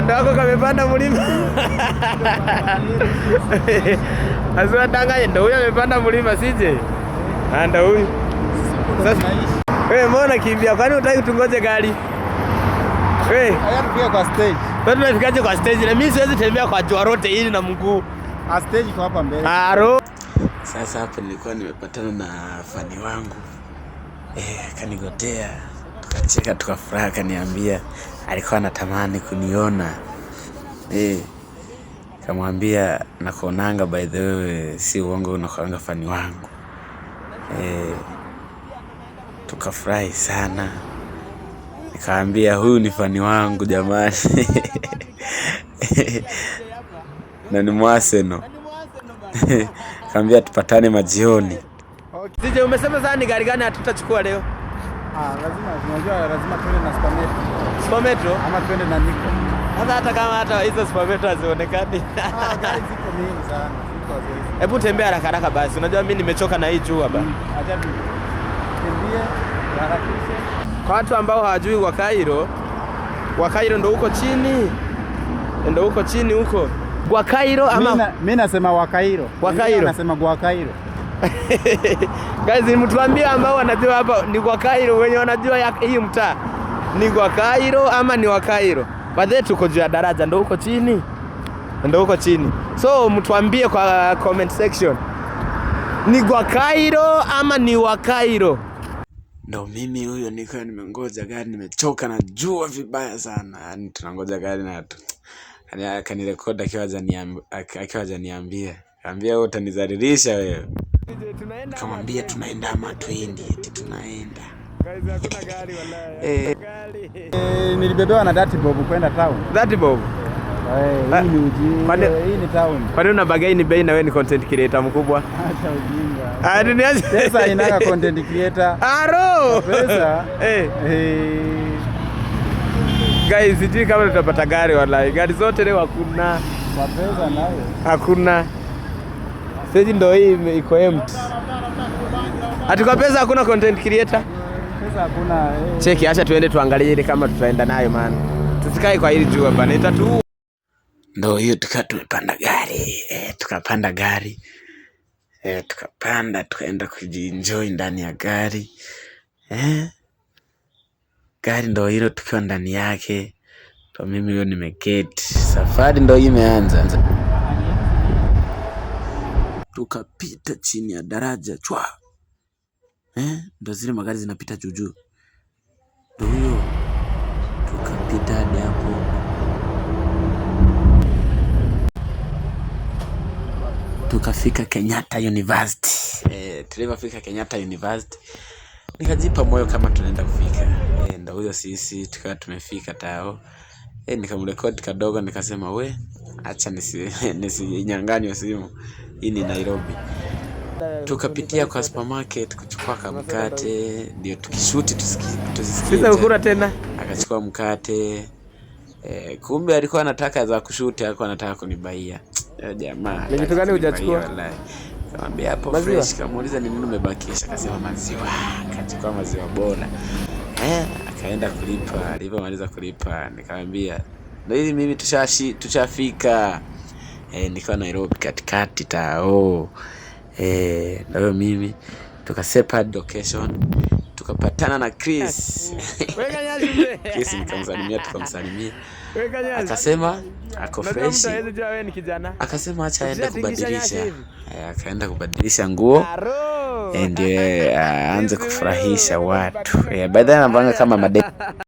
Kando yako kamepanda mlima. Azua danganya ndio huyo amepanda mlima sije. Ndio huyu. Sasa wewe mbona kimbia? Kwani unataka tungoje gari? Wewe, haya tufike kwa stage. Bado tunafikaje kwa stage? Na mimi siwezi tembea kwa jorote hili na mguu. Stage iko hapa mbele. Aro. Sasa hapo nilikuwa nimepatana na fani wangu. Kanigotea. Tukacheka tukafurahi, kaniambia alikuwa anatamani kuniona. Kamwambia nakuonanga by the way, si uongo, unakuanga fani wangu. Tukafurahi sana. Nikaambia huyu ni fani wangu jamani. Na ni Mwaseno. Kaambia tupatane majioni. Sije umesema sana ni gari gani hatutachukua leo? Lazima twende na Super Metro ama twende na Niko. Hata kama hizo Super Metro hazionekani. Gari ziko mingi sana. Hebu tembea haraka basi. Unajua mimi nimechoka na hii jua hapa. Acha tembie harakisha. Kwa watu ambao hawajui wa Cairo ndio huko chini. Ndio huko chini huko. Kwa Cairo ama mimi nasema wa Cairo. Mimi nasema kwa Cairo. Guys, mtuambie ambao wanajua hapa ni kwa Cairo, wenye wanajua hii mtaa. Ni kwa Cairo ama ni wa Cairo? Baadaye tuko juu ya daraja ndio huko chini. Ndio huko chini. So mtuambie kwa comment section. Ni kwa Cairo ama ni wa Cairo? Ndo mimi huyo niko nimengoja gari, nimechoka na jua vibaya sana. Yaani tunangoja gari na akanirekodi akiwa hajaniambia. Kaambia wewe utanizalilisha wewe. Kamwambia tunaenda ama twendi, eti tunaenda. Guys, hakuna gari wallahi. Nilibebewa na Dirty Bob kwenda town. Dirty Bob. Hii ni hii ni town. Kwa nini unabagai ni bei na wewe ni content creator mkubwa? Acha ujinga. Duniani pesa inaka content creator. Aro. Pesa. Guys, sijui kama tutapata gari wallahi. Gari zote leo hakuna. Kwa pesa nayo. Hakuna. Sasa ndio hii iko empty. Ati kwa pesa hakuna content creator? Pesa hakuna. Cheki, acha tuende tuangalie ile kama tutaenda nayo man. Tusikae kwa hili jua bana, itatu. Ndio hiyo tumepanda gari. Tukapanda gari. Tukapanda tukaenda kujienjoy ndani ya gari. Gari ndio hilo tukiwa ndani yake. Ndio mimi leo nimeketi. Safari ndio imeanza. Tukapita chini ya daraja chwa. Ndio zile magari zinapita juu. Ndio hiyo. Tukapita hadi hapo. Tukafika Kenyatta University. Tulipofika Kenyatta University, nikajipa moyo kama tunaenda kufika. Ndio huyo sisi tukawa tumefika tao. Nikamrekodi kadogo nikasema we acha nisinyang'anywe simu. Hii ni Nairobi. Tukapitia kwa supermarket kuchukua mkate ndio tukishuti tusisikie. Sasa ukura tena. Akachukua mkate. Kumbe alikuwa anataka za kushuti, alikuwa anataka kunibaia. Jamaa. Ni kitu gani hujachukua? Kamwambia hapo fresh, kamuuliza ni nini umebakisha, akasema maziwa. Akachukua maziwa bora. Akaenda kulipa, alipomaliza kulipa nikamwambia ndio hivi mimi tushafika. Nilikuwa Nairobi katikati tao. Ndio mimi tukasepa location, tukapatana na Chris. Chris nikamsalimia, tukamsalimia. Akasema ako fresh. Akasema acha aende kubadilisha. Akaenda kubadilisha nguo. Ndio aanze kufurahisha watu. Baadaye anapanga kama